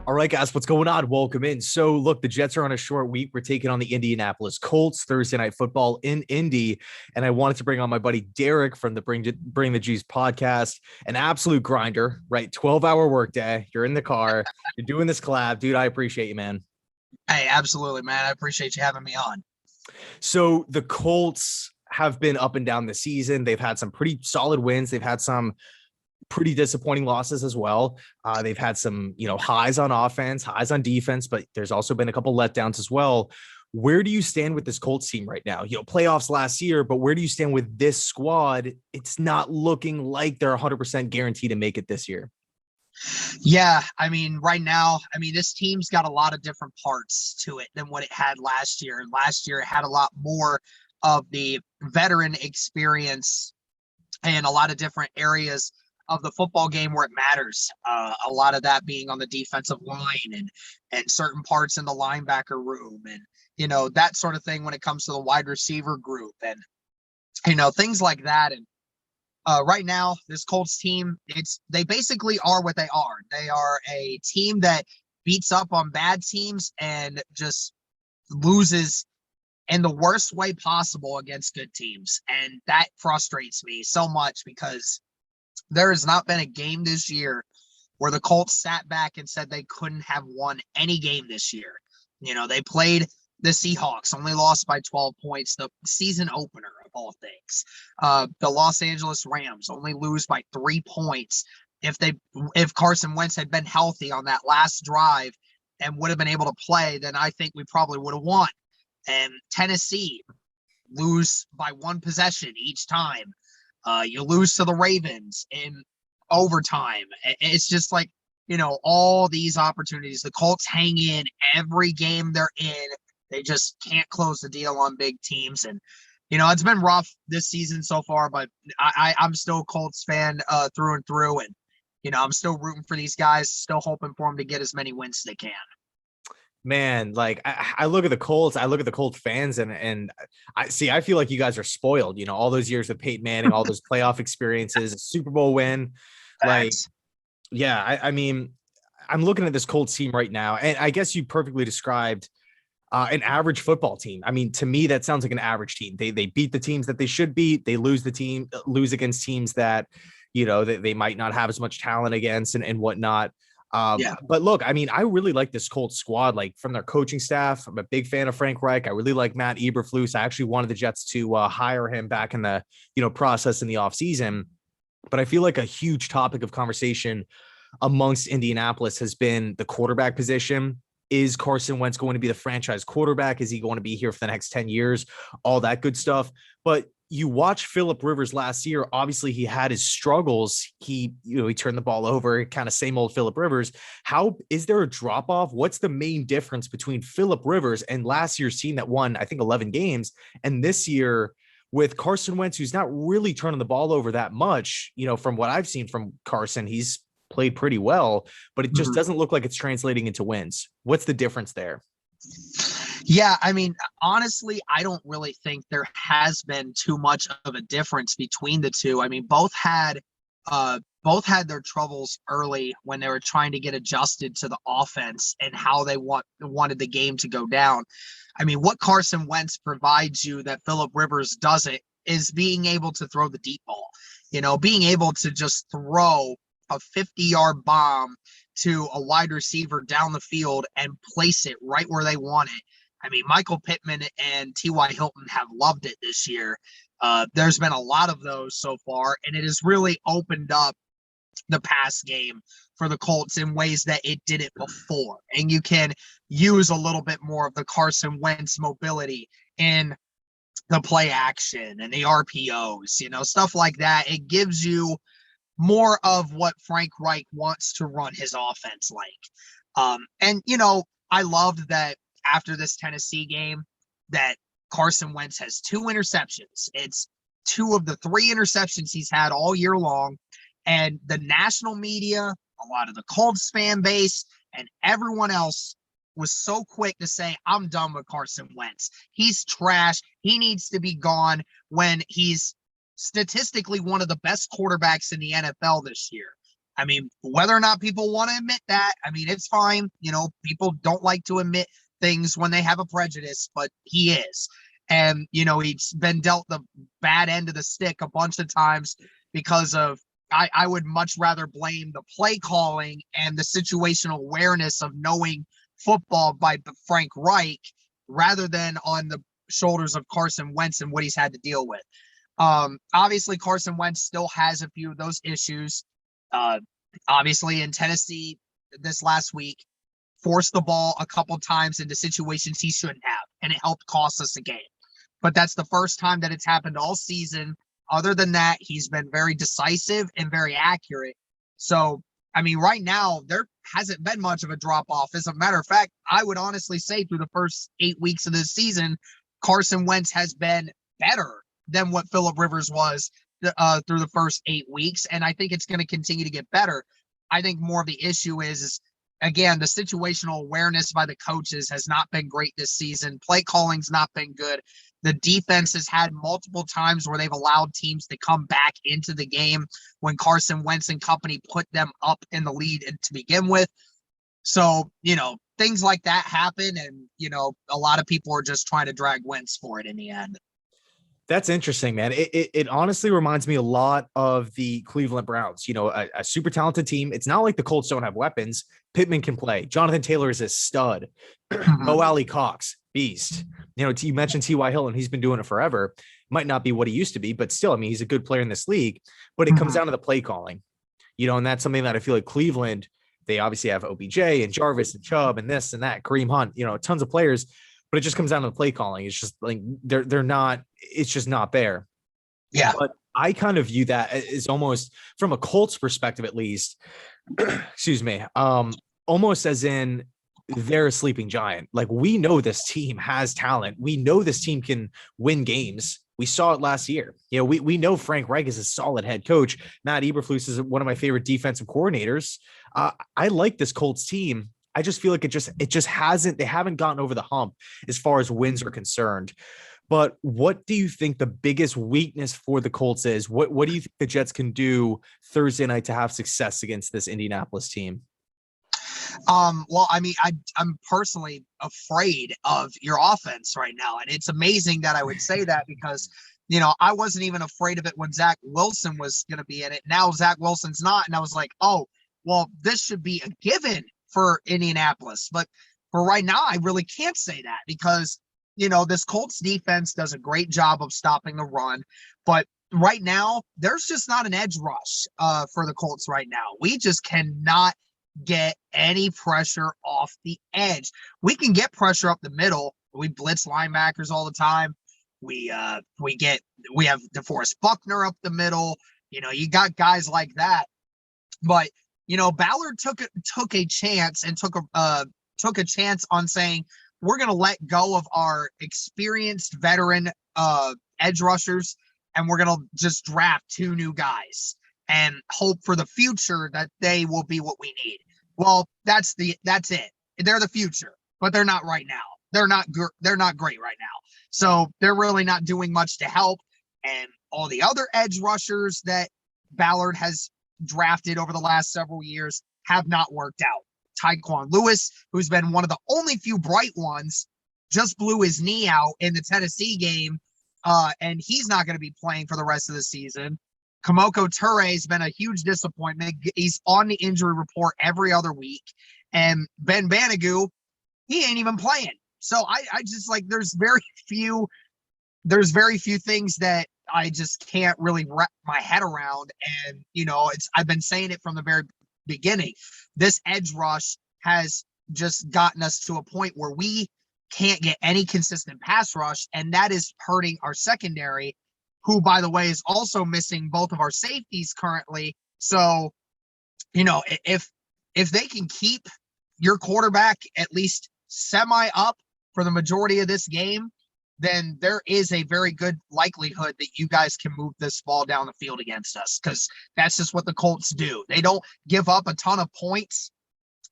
All right, guys, what's going on? Welcome in. So, look, the Jets are on a short week. We're taking on the Indianapolis Colts Thursday Night Football in Indy, and I wanted to bring on my buddy Derek from the Bring the Juice podcast, an absolute grinder, right? 12-hour workday. You're in the car. You're doing this collab, dude. I appreciate you, man. Hey, absolutely, man. I appreciate you having me on. So the Colts have been up and down the season. They've had some pretty solid wins. They've had some pretty disappointing losses as well. They've had some, highs on offense, highs on defense, but there's also been a couple letdowns as well. Where do you stand with this Colts team right now? Playoffs last year, but where do you stand with this squad? It's not looking like they're 100% guaranteed to make it this year. Yeah, right now, this team's got a lot of different parts to it than what it had last year. Last year, it had a lot more of the veteran experience and a lot of different areas of the football game where it matters. A lot of that being on the defensive line and certain parts in the linebacker room and, that sort of thing when it comes to the wide receiver group and, things like that. And right now, this Colts team, they basically are what they are. They are a team that beats up on bad teams and just loses in the worst way possible against good teams. And that frustrates me so much because there has not been a game this year where the Colts sat back and said they couldn't have won any game this year. They played the Seahawks, only lost by 12 points, the season opener of all things. The Los Angeles Rams only lose by 3 points. If Carson Wentz had been healthy on that last drive and would have been able to play, then I think we probably would have won. And Tennessee lose by one possession each time. You lose to the Ravens in overtime. It's just like, all these opportunities. The Colts hang in every game they're in. They just can't close the deal on big teams. And, it's been rough this season so far, but I'm still a Colts fan through and through. And, I'm still rooting for these guys, still hoping for them to get as many wins as they can. Man, like I look at the Colts, I look at the Colts fans and I feel like you guys are spoiled, all those years with Peyton Manning, all those playoff experiences, a Super Bowl win. Like, yeah, I'm looking at this Colts team right now, and I guess you perfectly described an average football team. To me, that sounds like an average team. They beat the teams that they should beat. They lose against teams that, they might not have as much talent against and whatnot. But look, I really like this Colts squad, like from their coaching staff. I'm a big fan of Frank Reich. I really like Matt Eberflus. I actually wanted the Jets to hire him back in the, process in the offseason. But I feel like a huge topic of conversation amongst Indianapolis has been the quarterback position. Is Carson Wentz going to be the franchise quarterback? Is he going to be here for the next 10 years? All that good stuff. But you watch Phillip Rivers last year. Obviously, he had his struggles. He turned the ball over, kind of same old Phillip Rivers. How is there a drop off? What's the main difference between Phillip Rivers and last year's team that won, I think, 11 games, and this year with Carson Wentz, who's not really turning the ball over that much? From what I've seen from Carson, he's played pretty well, but it just doesn't look like it's translating into wins. What's the difference there? Yeah, honestly, I don't really think there has been too much of a difference between the two. Both had their troubles early when they were trying to get adjusted to the offense and how they wanted the game to go down. What Carson Wentz provides you that Phillip Rivers doesn't is being able to throw the deep ball. Being able to just throw a 50-yard bomb to a wide receiver down the field and place it right where they want it. Michael Pittman and T.Y. Hilton have loved it this year. There's been a lot of those so far, and it has really opened up the pass game for the Colts in ways that it didn't before. And you can use a little bit more of the Carson Wentz mobility in the play action and the RPOs, stuff like that. It gives you more of what Frank Reich wants to run his offense like. I loved that after this Tennessee game that Carson Wentz has 2 interceptions. It's 2 of the 3 interceptions he's had all year long. And the national media, a lot of the Colts fan base, and everyone else was so quick to say, I'm done with Carson Wentz. He's trash. He needs to be gone, when he's statistically one of the best quarterbacks in the NFL this year. I mean, whether or not people want to admit that, I mean, it's fine. People don't like to admit things when they have a prejudice, but he is. And, he's been dealt the bad end of the stick a bunch of times because of, I would much rather blame the play calling and the situational awareness of knowing football by Frank Reich rather than on the shoulders of Carson Wentz and what he's had to deal with. Obviously, Carson Wentz still has a few of those issues. Obviously, in Tennessee this last week, forced the ball a couple times into situations he shouldn't have, and it helped cost us a game. But that's the first time that it's happened all season. Other than that, he's been very decisive and very accurate. So, I mean, right now, there hasn't been much of a drop-off. As a matter of fact, I would honestly say through the first 8 weeks of this season, Carson Wentz has been better than what Phillip Rivers was through the first 8 weeks, and I think it's going to continue to get better. I think more of the issue is again, the situational awareness by the coaches has not been great this season. Play calling's not been good. The defense has had multiple times where they've allowed teams to come back into the game when Carson Wentz and company put them up in the lead to begin with. So, things like that happen, and, a lot of people are just trying to drag Wentz for it in the end. That's interesting, man. It honestly reminds me a lot of the Cleveland Browns, a super talented team. It's not like the Colts don't have weapons. Pittman can play. Jonathan Taylor is a stud. Mo Alley Cox, beast. You mentioned T.Y. Hilton. He's been doing it forever. Might not be what he used to be, but still, I mean, he's a good player in this league. But it comes down to the play calling, and that's something that I feel like Cleveland, they obviously have OBJ and Jarvis and Chubb and this and that, Kareem Hunt, tons of players. But it just comes down to the play calling. It's just like they're not. It's just not there. Yeah. But I kind of view that as almost from a Colts perspective, at least. Excuse me. Almost as in they're a sleeping giant. Like, we know this team has talent. We know this team can win games. We saw it last year. We know Frank Reich is a solid head coach. Matt Eberflus is one of my favorite defensive coordinators. I like this Colts team. I just feel like they haven't gotten over the hump as far as wins are concerned. But what do you think the biggest weakness for the Colts is? What do you think the Jets can do Thursday night to have success against this Indianapolis team? Well, I mean, I'm personally afraid of your offense right now. And it's amazing that I would say that because, I wasn't even afraid of it when Zach Wilson was going to be in it. Now Zach Wilson's not. And I was like, oh, well, this should be a given for Indianapolis. But for right now, I really can't say that because, this Colts defense does a great job of stopping the run. But right now, there's just not an edge rush for the Colts right now. We just cannot get any pressure off the edge. We can get pressure up the middle. We blitz linebackers all the time. We have DeForest Buckner up the middle. You got guys like that. But Ballard took a chance and took a chance on saying we're going to let go of our experienced veteran edge rushers and we're going to just draft 2 new guys and hope for the future that they will be what we need. Well, that's it. They're the future, but they're not right now. They're not great right now. So they're really not doing much to help. And all the other edge rushers that Ballard has drafted over the last several years have not worked out. Tyquan Lewis, who's been one of the only few bright ones, just blew his knee out in the Tennessee game, and he's not going to be playing for the rest of the season. Kamoko Toure has been a huge disappointment. He's on the injury report every other week. And Ben Banigou, he ain't even playing. So I just like there's very few things that I just can't really wrap my head around. And, I've been saying it from the very beginning. This edge rush has just gotten us to a point where we can't get any consistent pass rush. And that is hurting our secondary, who, by the way, is also missing both of our safeties currently. So, if they can keep your quarterback at least semi up for the majority of this game, then there is a very good likelihood that you guys can move this ball down the field against us, because that's just what the Colts do. They don't give up a ton of points,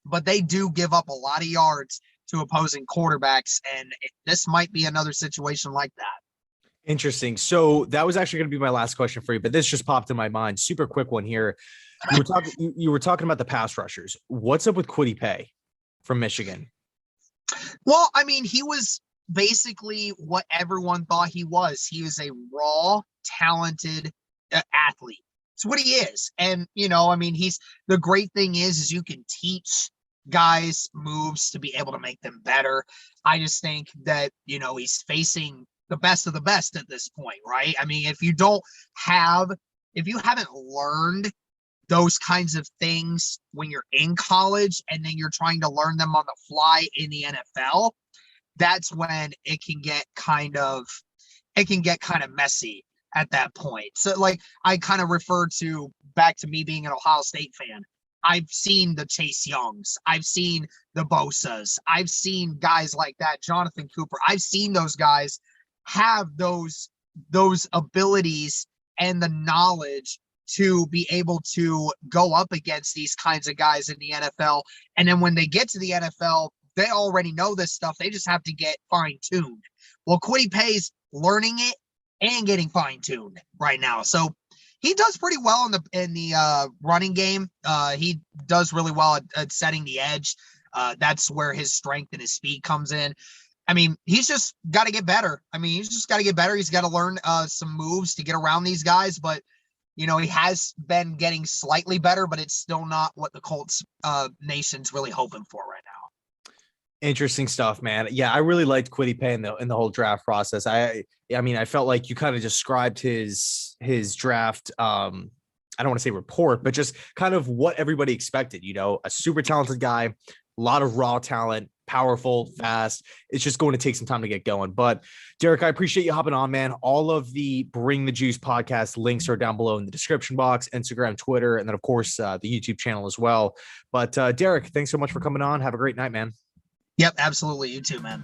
but they do give up a lot of yards to opposing quarterbacks, and this might be another situation like that. Interesting. So that was actually going to be my last question for you, but this just popped in my mind. Super quick one here. You were talking about the pass rushers. What's up with Kwity Paye from Michigan? Well, I mean, he was basically what everyone thought he was. He was a raw, talented athlete. It's what he is. And, I mean, the great thing is you can teach guys moves to be able to make them better. I just think that, he's facing the best of the best at this point, right? I mean, if you haven't learned those kinds of things when you're in college and then you're trying to learn them on the fly in the NFL, that's when it can get kind of messy at that point. So like I kind of refer to back to me being an Ohio State fan. I've seen the Chase Youngs. I've seen the Bosas. I've seen guys like that, Jonathan Cooper. I've seen those guys have those abilities and the knowledge to be able to go up against these kinds of guys in the NFL. And then when they get to the NFL, they already know this stuff. They just have to get fine-tuned. Well, Kwity Paye's learning it and getting fine-tuned right now. So he does pretty well in the running game. He does really well at setting the edge. That's where his strength and his speed comes in. I mean, he's just got to get better. He's got to learn some moves to get around these guys, but he has been getting slightly better, but it's still not what the Colts nation's really hoping for right now. Interesting stuff, man. Yeah, I really liked Kwity Paye in the whole draft process. I felt like you kind of described his draft. I don't want to say report, but just kind of what everybody expected. A super talented guy, a lot of raw talent, powerful, fast. It's just going to take some time to get going. But Derek, I appreciate you hopping on, man. All of the Bring the Juice podcast links are down below in the description box, Instagram, Twitter, and then of course the YouTube channel as well. But Derek, thanks so much for coming on. Have a great night, man. Yep, absolutely. You too, man.